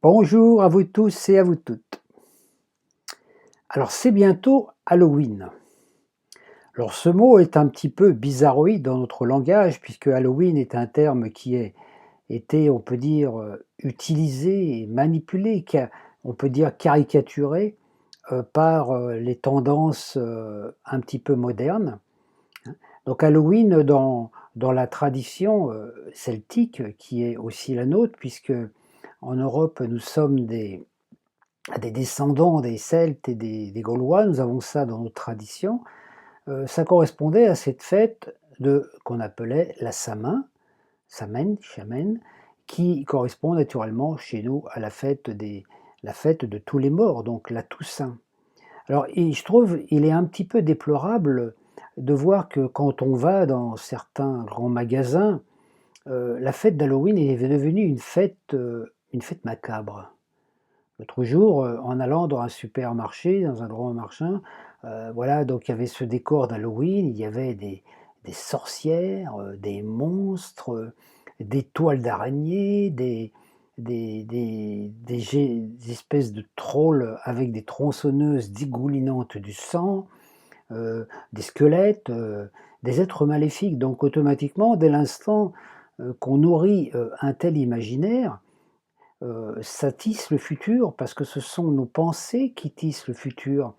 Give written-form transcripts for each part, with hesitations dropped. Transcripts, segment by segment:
Bonjour à vous tous et à vous toutes. Alors c'est bientôt Halloween. Alors ce mot est un petit peu bizarroïde dans notre langage puisque Halloween est un terme qui a été, on peut dire, utilisé et manipulé, on peut dire caricaturé, par, les tendances, un petit peu modernes, hein. Donc Halloween dans la tradition, celtique qui est aussi la nôtre puisque en Europe nous sommes des descendants des Celtes et des Gaulois, nous avons ça dans nos traditions, ça correspondait à cette fête qu'on appelait la Samaine, qui correspond naturellement chez nous à la fête de tous les morts, donc la Toussaint. Alors et je trouve, il est un petit peu déplorable de voir que quand on va dans certains grands magasins, la fête d'Halloween est devenue une fête macabre. L'autre jour, en allant dans un supermarché, dans un grand machin, voilà, donc il y avait ce décor d'Halloween, il y avait des sorcières, des monstres, des toiles d'araignées, des espèces de trolls avec des tronçonneuses dégoulinantes du sang, des squelettes, des êtres maléfiques. Donc automatiquement, dès l'instant, qu'on nourrit, un tel imaginaire, ça tisse le futur parce que ce sont nos pensées qui tissent le futur.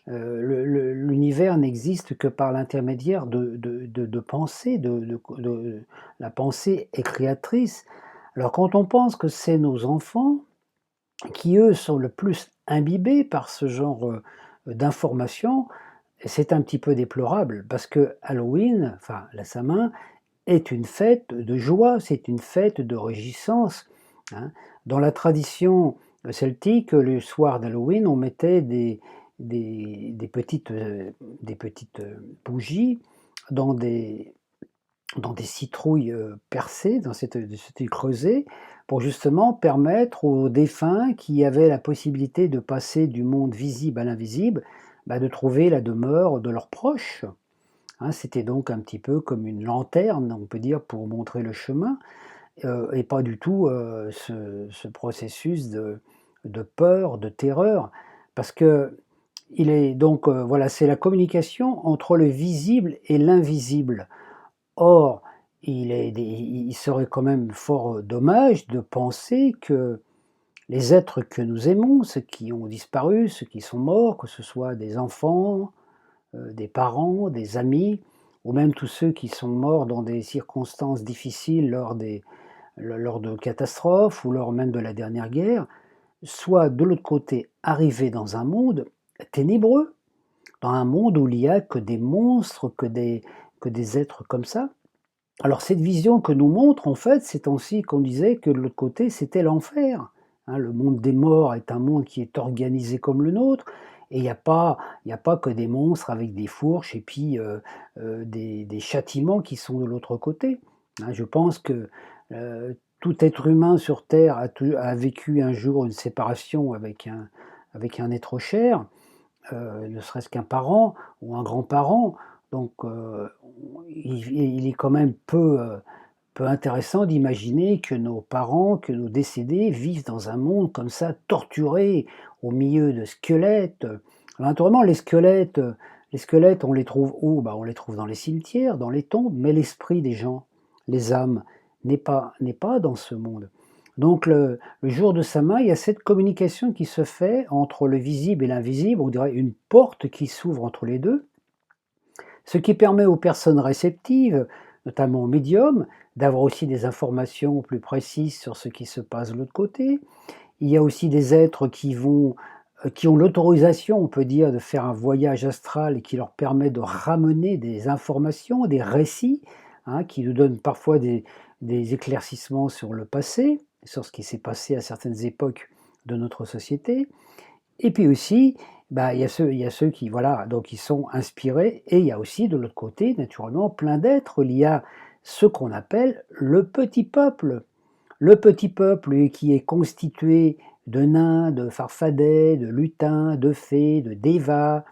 L'univers n'existe que par l'intermédiaire de pensées, la pensée est créatrice. Alors quand on pense que c'est nos enfants qui, eux, sont le plus imbibés par ce genre, d'informations, c'est un petit peu déplorable parce que Halloween, enfin la Saint-Main, est une fête de joie, c'est une fête de réjouissance, hein. Dans la tradition celtique, le soir d'Halloween, on mettait des petites, bougies dans des citrouilles, percées, dans cette creusées, pour justement permettre aux défunts qui avaient la possibilité de passer du monde visible à l'invisible, bah, de trouver la demeure de leurs proches, hein. C'était donc un petit peu comme une lanterne, on peut dire, pour montrer le chemin, et pas du tout, ce processus de peur, de terreur. Parce qu'il est donc, voilà, c'est la communication entre le visible et l'invisible. Or, il serait quand même fort, dommage de penser que les êtres que nous aimons, ceux qui ont disparu, ceux qui sont morts, que ce soit des enfants, des parents, des amis, ou même tous ceux qui sont morts dans des circonstances difficiles lors de catastrophes ou lors même de la dernière guerre, soient de l'autre côté arrivés dans un monde ténébreux, dans un monde où il n'y a que des monstres, que des êtres comme ça. Alors cette vision que nous montre en fait, c'est ainsi qu'on disait que de l'autre côté c'était l'enfer, hein. Le monde des morts est un monde qui est organisé comme le nôtre et il y a pas que des monstres avec des fourches et puis, des châtiments qui sont de l'autre côté, hein. Je pense que, tout être humain sur terre a vécu un jour une séparation avec un être cher, ne serait-ce qu'un parent ou un grand-parent. Donc, il est quand même peu intéressant d'imaginer que nos parents, que nos décédés vivent dans un monde comme ça, torturés, au milieu de squelettes. Alors naturellement, les squelettes, on les trouve où? Bah, on les trouve dans les cimetières, dans les tombes, mais l'esprit des gens, les âmes, n'est pas dans ce monde. Donc le jour de Sama, il y a cette communication qui se fait entre le visible et l'invisible, on dirait une porte qui s'ouvre entre les 2, ce qui permet aux personnes réceptives, notamment aux médiums, d'avoir aussi des informations plus précises sur ce qui se passe de l'autre côté. Il y a aussi des êtres qui ont l'autorisation, on peut dire, de faire un voyage astral et qui leur permet de ramener des informations, des récits, hein, qui nous donnent parfois des éclaircissements sur le passé, sur ce qui s'est passé à certaines époques de notre société. Et puis aussi, bah, il y a ceux qui, voilà, donc ils sont inspirés et il y a aussi de l'autre côté, naturellement, plein d'êtres. Il y a ce qu'on appelle le petit peuple. Le petit peuple qui est constitué de nains, de farfadets, de lutins, de fées, de dévas,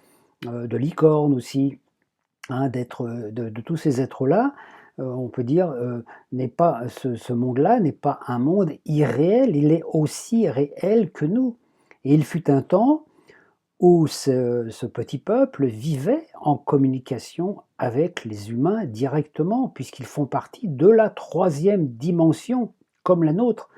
de licornes aussi, hein, de tous ces êtres-là, on peut dire, n'est pas ce monde-là n'est pas un monde irréel, il est aussi réel que nous. Et il fut un temps où ce petit peuple vivait en communication avec les humains directement, puisqu'ils font partie de la troisième dimension, comme la nôtre.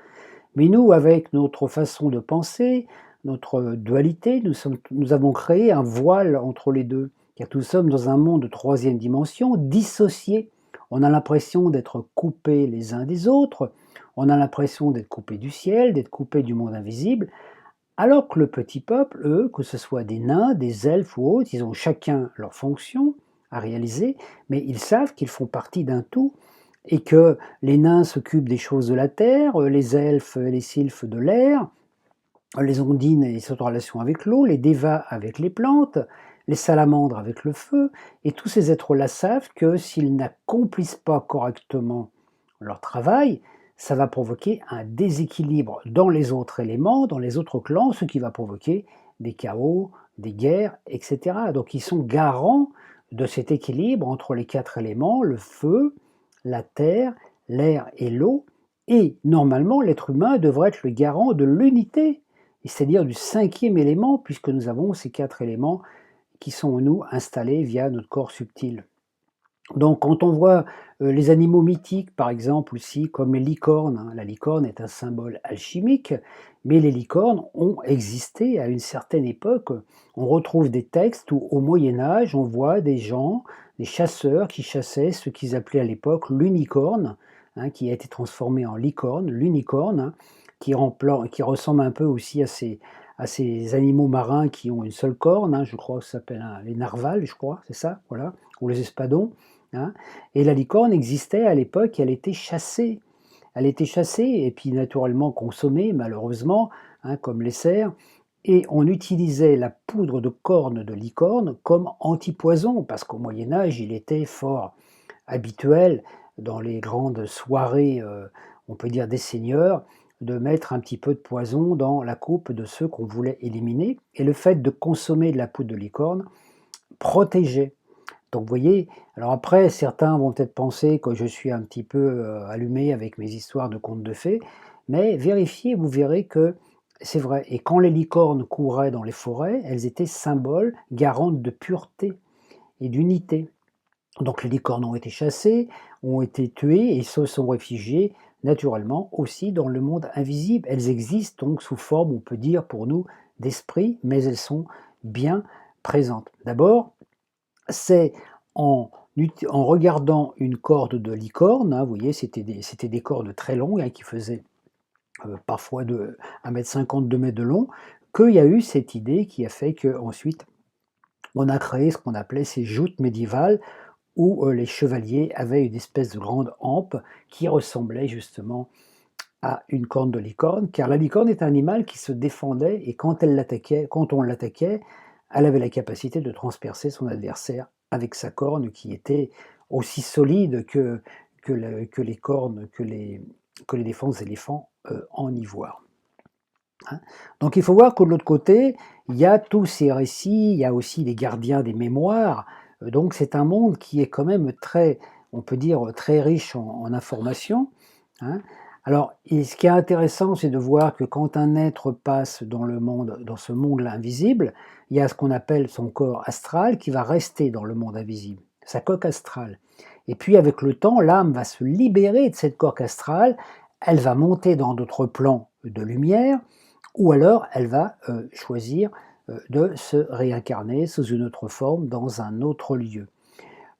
Mais nous, avec notre façon de penser, notre dualité, nous avons créé un voile entre les deux, car nous sommes dans un monde de troisième dimension, dissocié. On a l'impression d'être coupés les uns des autres, on a l'impression d'être coupés du ciel, d'être coupés du monde invisible, alors que le petit peuple, eux, que ce soit des nains, des elfes ou autres, ils ont chacun leur fonction à réaliser, mais ils savent qu'ils font partie d'un tout et que les nains s'occupent des choses de la terre, les elfes et les sylphes de l'air, les ondines et les autres relations avec l'eau, les dévas avec les plantes, les salamandres avec le feu, et tous ces êtres-là savent que s'ils n'accomplissent pas correctement leur travail, ça va provoquer un déséquilibre dans les autres éléments, dans les autres clans, ce qui va provoquer des chaos, des guerres, etc. Donc ils sont garants de cet équilibre entre les quatre éléments, le feu, la terre, l'air et l'eau, et normalement l'être humain devrait être le garant de l'unité, c'est-à-dire du cinquième élément, puisque nous avons ces quatre éléments qui sont en nous installés via notre corps subtil. Donc quand on voit les animaux mythiques, par exemple aussi, comme les licornes, hein, la licorne est un symbole alchimique, mais les licornes ont existé à une certaine époque. On retrouve des textes où au Moyen Âge, on voit des gens, des chasseurs qui chassaient ce qu'ils appelaient à l'époque l'unicorne, hein, qui a été transformé en licorne, l'unicorne, hein, qui ressemble un peu aussi à ces animaux marins qui ont une seule corne, hein, je crois que ça s'appelle les narvals, je crois, c'est ça, voilà, ou les espadons. Hein. Et la licorne existait à l'époque, elle était chassée. Elle était chassée et puis naturellement consommée, malheureusement, hein, comme les cerfs. Et on utilisait la poudre de corne de licorne comme antipoison, parce qu'au Moyen Âge, il était fort habituel dans les grandes soirées, on peut dire des seigneurs, de mettre un petit peu de poison dans la coupe de ceux qu'on voulait éliminer. Et le fait de consommer de la poudre de licorne protégeait. Donc vous voyez, alors après certains vont peut-être penser que je suis un petit peu, allumé avec mes histoires de contes de fées, mais vérifiez, vous verrez que c'est vrai et quand les licornes couraient dans les forêts, elles étaient symboles, garantes de pureté et d'unité. Donc les licornes ont été chassées, ont été tuées et se sont réfugiées naturellement aussi dans le monde invisible. Elles existent donc sous forme, on peut dire pour nous, d'esprit, mais elles sont bien présentes. D'abord, c'est en regardant une corde de licorne, hein, vous voyez, c'était des cordes très longues, hein, qui faisaient, parfois de 1,50 m, 2 mètres de long, qu'il y a eu cette idée qui a fait qu'ensuite on a créé ce qu'on appelait ces joutes médiévales où, les chevaliers avaient une espèce de grande hampe qui ressemblait justement à une corne de licorne, car la licorne est un animal qui se défendait et quand on l'attaquait, elle avait la capacité de transpercer son adversaire avec sa corne qui était aussi solide que les cornes, que les défenses d'éléphants, en ivoire, hein. Donc il faut voir que de l'autre côté, il y a tous ces récits, il y a aussi les gardiens des mémoires, donc c'est un monde qui est quand même très, on peut dire, très riche en informations, hein. Alors et ce qui est intéressant, c'est de voir que quand un être passe dans ce monde-là invisible, il y a ce qu'on appelle son corps astral qui va rester dans le monde invisible, sa coque astrale. Et puis avec le temps, l'âme va se libérer de cette coque astrale, elle va monter dans d'autres plans de lumière, ou alors elle va choisir de se réincarner sous une autre forme dans un autre lieu.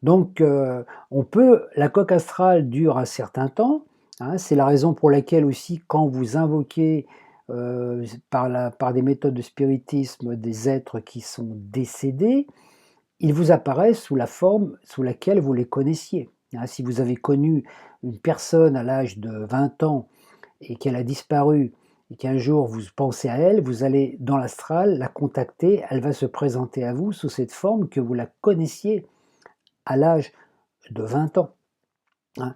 Donc la coque astrale dure un certain temps, hein, c'est la raison pour laquelle aussi quand vous invoquez par des méthodes de spiritisme des êtres qui sont décédés, ils vous apparaissent sous la forme sous laquelle vous les connaissiez. Hein, si vous avez connu une personne à l'âge de 20 ans et qu'elle a disparu et qu'un jour vous pensez à elle, vous allez dans l'astral la contacter, elle va se présenter à vous sous cette forme que vous la connaissiez à l'âge de 20 ans. Hein.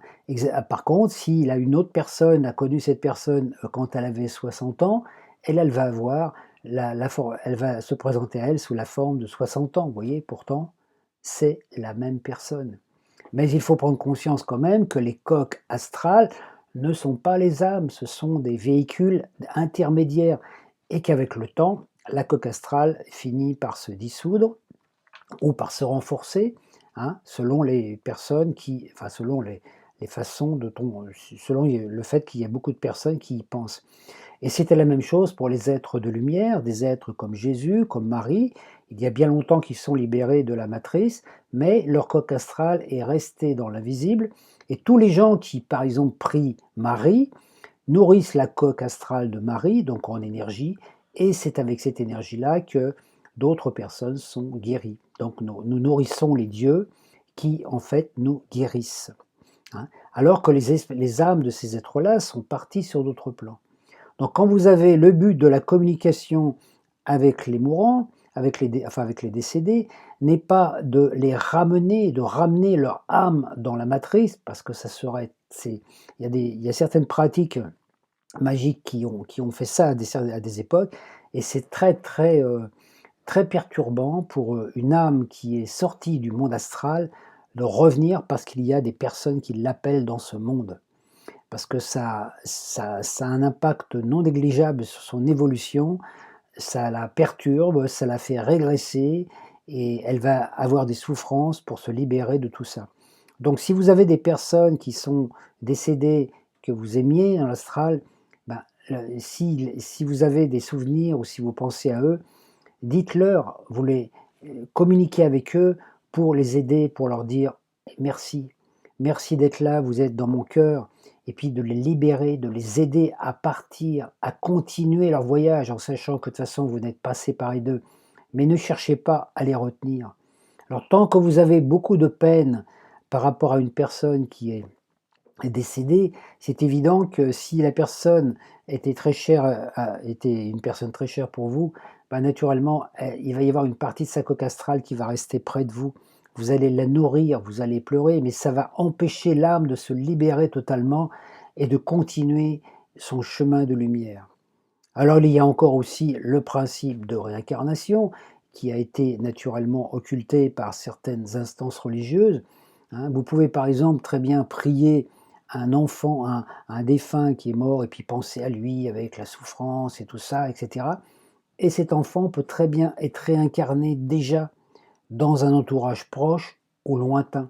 Par contre, si une autre personne a connu cette personne quand elle avait 60 ans, elle va avoir elle va se présenter à elle sous la forme de 60 ans. Vous voyez, pourtant, c'est la même personne. Mais il faut prendre conscience quand même que les coques astrales ne sont pas les âmes, ce sont des véhicules intermédiaires et qu'avec le temps, la coque astrale finit par se dissoudre ou par se renforcer, hein, selon les personnes qui, enfin selon les façons de ton, selon le fait qu'il y a beaucoup de personnes qui y pensent. Et c'était la même chose pour les êtres de lumière, des êtres comme Jésus, comme Marie. Il y a bien longtemps qu'ils sont libérés de la matrice, mais leur coque astrale est restée dans l'invisible. Et tous les gens qui, par exemple, prient Marie, nourrissent la coque astrale de Marie, donc en énergie, et c'est avec cette énergie-là que d'autres personnes sont guéries. Donc nous nourrissons les dieux qui, en fait, nous guérissent, hein. Alors que les âmes de ces êtres-là sont partis sur d'autres plans. Donc quand vous avez le but de la communication avec les mourants, avec les décédés, n'est pas de les ramener, de ramener leur âme dans la matrice, parce que ça serait, il y a certaines pratiques magiques qui ont fait ça à des époques, et c'est très très très perturbant pour une âme qui est sortie du monde astral de revenir parce qu'il y a des personnes qui l'appellent dans ce monde, parce que ça a un impact non négligeable sur son évolution, ça la perturbe, ça la fait régresser et elle va avoir des souffrances pour se libérer de tout ça. Donc si vous avez des personnes qui sont décédées, que vous aimiez dans l'astral, ben, si vous avez des souvenirs ou si vous pensez à eux, dites-leur, vous les communiquez avec eux pour les aider, pour leur dire: «Merci, merci d'être là, vous êtes dans mon cœur», et puis de les libérer, de les aider à partir, à continuer leur voyage en sachant que de toute façon vous n'êtes pas séparés d'eux. Mais ne cherchez pas à les retenir. Alors tant que vous avez beaucoup de peine par rapport à une personne qui est décédée, c'est évident que si la personne était très chère, était une personne très chère pour vous, bah, naturellement, il va y avoir une partie de sa coque astrale qui va rester près de vous. Vous allez la nourrir, vous allez pleurer, mais ça va empêcher l'âme de se libérer totalement et de continuer son chemin de lumière. Alors il y a encore aussi le principe de réincarnation qui a été naturellement occulté par certaines instances religieuses, hein. Vous pouvez par exemple très bien prier un enfant, un défunt qui est mort et puis penser à lui avec la souffrance et tout ça, etc. Et cet enfant peut très bien être réincarné déjà dans un entourage proche ou lointain.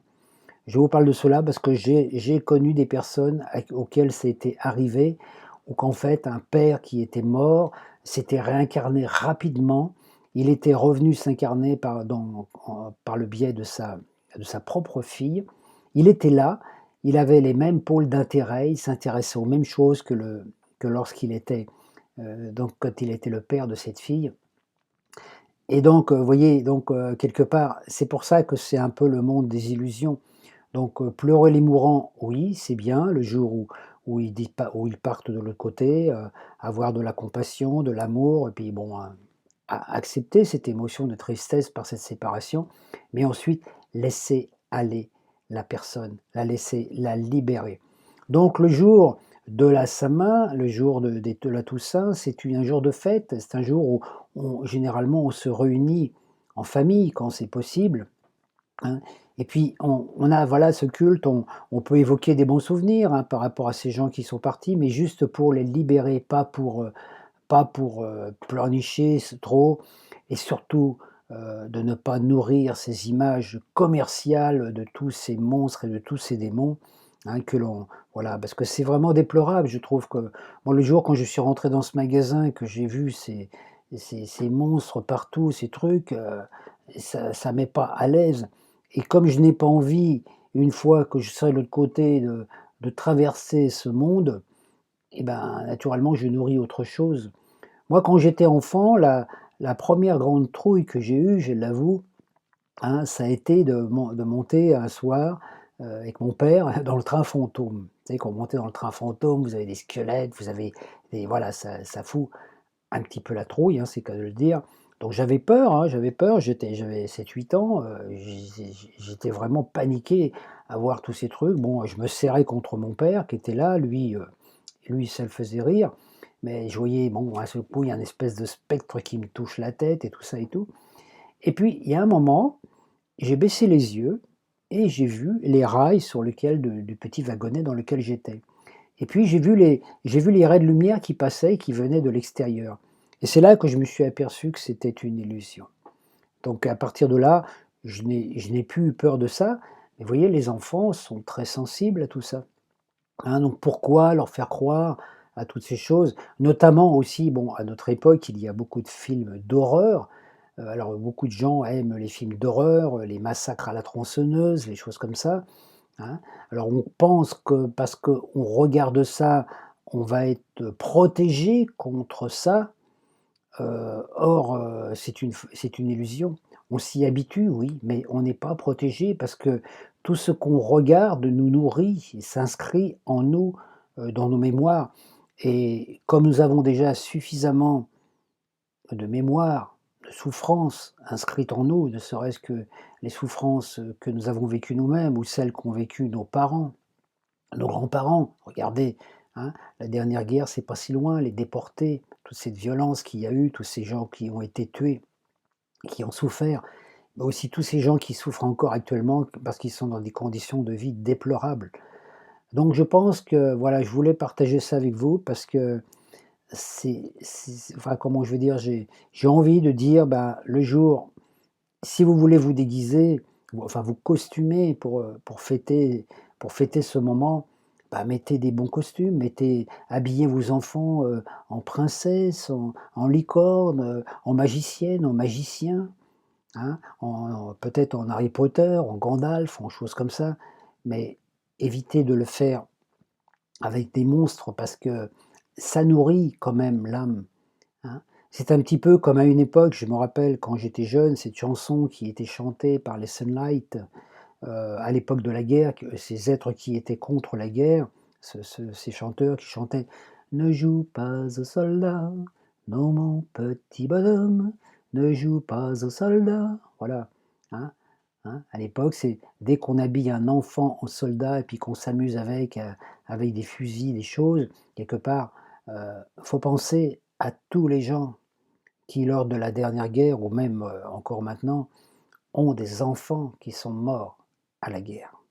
Je vous parle de cela parce que j'ai connu des personnes auxquelles ça été arrivé, ou qu'en fait un père qui était mort s'était réincarné rapidement. Il était revenu s'incarner par le biais de sa propre fille. Il était là, il avait les mêmes pôles d'intérêt, il s'intéressait aux mêmes choses que lorsqu'il était, donc quand il était le père de cette fille. Et donc, vous voyez, donc quelque part, c'est pour ça que c'est un peu le monde des illusions. Donc, pleurer les mourants, oui, c'est bien, le jour où ils partent de l'autre côté, avoir de la compassion, de l'amour et puis bon, accepter cette émotion de tristesse par cette séparation, mais ensuite laisser aller la personne, la laisser la libérer. Donc le jour de la Saint-Main, le jour de la Toussaint, un jour de fête, c'est un jour où généralement on se réunit en famille quand c'est possible, hein. Et puis on a voilà ce culte, on peut évoquer des bons souvenirs, hein, par rapport à ces gens qui sont partis, mais juste pour les libérer, pas pour pleurnicher trop, et surtout de ne pas nourrir ces images commerciales de tous ces monstres et de tous ces démons, hein, que l'on voilà, parce que c'est vraiment déplorable. Je trouve que moi, le jour quand je suis rentré dans ce magasin et que j'ai vu ces monstres partout, ces trucs, ça met pas à l'aise, et comme je n'ai pas envie, une fois que je serai de l'autre côté, de traverser ce monde, et ben, naturellement, je nourris autre chose. Moi, quand j'étais enfant, la 1re grande trouille que j'ai eue, je l'avoue, hein, ça a été de monter un soir, avec mon père dans le train fantôme. Vous savez, quand vous montez dans le train fantôme, vous avez des squelettes, vous avez des voilà, ça fout un petit peu la trouille, hein, c'est le cas de le dire. Donc j'avais peur, hein, j'avais 7 8 ans, j'étais vraiment paniqué à voir tous ces trucs. Bon, je me serrais contre mon père qui était là, lui ça le faisait rire, mais je voyais, bon, à ce coup, il y a une espèce de spectre qui me touche la tête et tout ça et tout. Et puis, il y a un moment, j'ai baissé les yeux et j'ai vu les rails sur lequel du petit wagonnet dans lequel j'étais. Et puis j'ai vu les raies de lumière qui passaient, qui venaient de l'extérieur. Et c'est là que je me suis aperçu que c'était une illusion. Donc à partir de là, je n'ai plus eu peur de ça. Mais vous voyez, les enfants sont très sensibles à tout ça, hein, donc pourquoi leur faire croire à toutes ces choses? Notamment aussi, bon, à notre époque, il y a beaucoup de films d'horreur. Alors beaucoup de gens aiment les films d'horreur, les massacres à la tronçonneuse, les choses comme ça, hein. Alors on pense que parce qu'on regarde ça, on va être protégé contre ça. Or, c'est une illusion. On s'y habitue, oui, mais on n'est pas protégé parce que tout ce qu'on regarde nous nourrit et s'inscrit en nous, dans nos mémoires, et comme nous avons déjà suffisamment de mémoire, de souffrances inscrites en nous, ne serait-ce que les souffrances, que nous avons vécues nous-mêmes ou celles qu'ont vécues nos parents, nos grands-parents. Regardez, hein, la dernière guerre, c'est pas si loin, les déportés, toute cette violence qu'il y a eu, tous ces gens qui ont été tués, qui ont souffert, mais aussi tous ces gens qui souffrent encore actuellement parce qu'ils sont dans des conditions de vie déplorables. Donc je pense que, voilà, je voulais partager ça avec vous parce que enfin, comment je veux dire? J'ai envie de dire, ben, le jour, si vous voulez vous déguiser, ou enfin vous costumer pour fêter ce moment, bah, mettez des bons costumes, habillez vos enfants, en princesse, en licorne, en magicienne, en magicien, hein, peut-être en Harry Potter, en Gandalf, en choses comme ça. Mais évitez de le faire avec des monstres parce que ça nourrit quand même l'âme. Hein. C'est un petit peu comme à une époque, je me rappelle quand j'étais jeune, cette chanson qui était chantée par les Sunlight, à l'époque de la guerre, que ces êtres qui étaient contre la guerre, ces chanteurs qui chantaient: «Ne joue pas aux soldats, non mon petit bonhomme, ne joue pas aux soldats». Voilà, hein, hein. À l'époque, c'est dès qu'on habille un enfant en soldat et puis qu'on s'amuse avec des fusils, des choses, quelque part, faut penser à tous les gens qui, lors de la dernière guerre ou même, encore maintenant, ont des enfants qui sont morts à la guerre.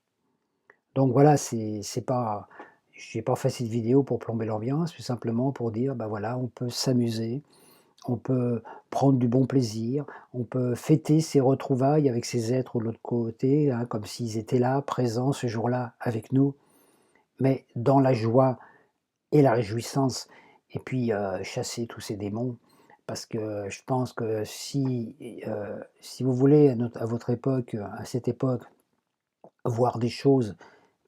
Donc voilà, c'est pas j'ai pas fait cette vidéo pour plomber l'ambiance, mais simplement pour dire, bah, voilà, on peut s'amuser, on peut prendre du bon plaisir, on peut fêter ces retrouvailles avec ces êtres de l'autre côté, hein, comme s'ils étaient là, présents ce jour-là avec nous, mais dans la joie et la réjouissance, et puis, chasser tous ces démons. Parce que je pense que si vous voulez à votre époque, à cette époque, voir des choses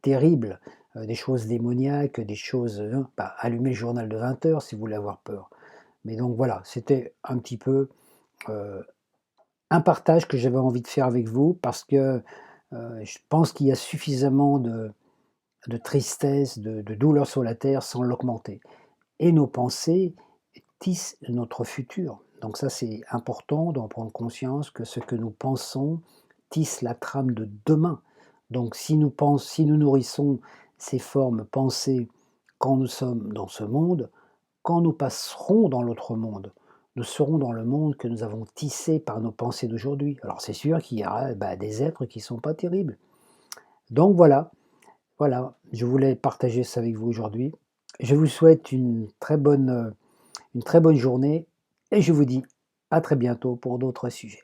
terribles, des choses démoniaques, des choses, bah, allumez le journal de 20 heures si vous voulez avoir peur. Mais donc voilà, c'était un petit peu, heu, un partage que j'avais envie de faire avec vous parce que, je pense qu'il y a suffisamment de tristesse, de douleur sur la terre sans l'augmenter, et nos pensées tissent notre futur. Donc ça, c'est important d'en prendre conscience que ce que nous pensons tisse la trame de demain. Donc si nous nourrissons ces formes pensées quand nous sommes dans ce monde, quand nous passerons dans l'autre monde, nous serons dans le monde que nous avons tissé par nos pensées d'aujourd'hui. Alors c'est sûr qu'il y aura, bah, des êtres qui ne sont pas terribles. Donc voilà, voilà, je voulais partager ça avec vous aujourd'hui. Je vous souhaite une très bonne journée et je vous dis à très bientôt pour d'autres sujets.